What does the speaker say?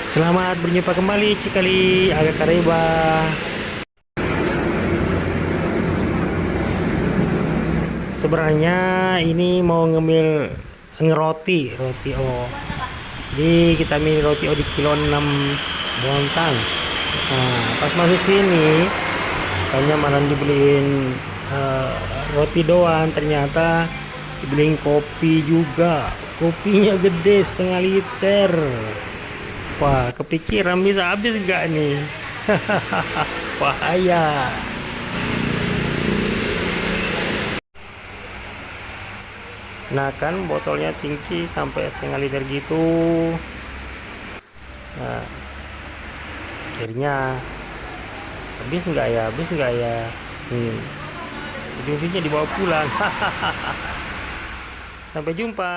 Selamat berjumpa kembali Cikali Aga Kareba. Sebenarnya ini mau ngemil roti oh. Jadi kita ambil roti oh di kilo 6 Bontang. Nah, pas masuk sini kayaknya malah dibeliin eh, roti doang, ternyata dibeliin kopi juga. Kopinya gede 1,5 liter. Wah, kepikiran bisa habis nggak nih? Bahaya. Nah kan botolnya tinggi sampai 1,5 liter gitu. Nah, akhirnya habis nggak ya. Hmm. Ujung-ujungnya dibawa pulang. Sampai jumpa.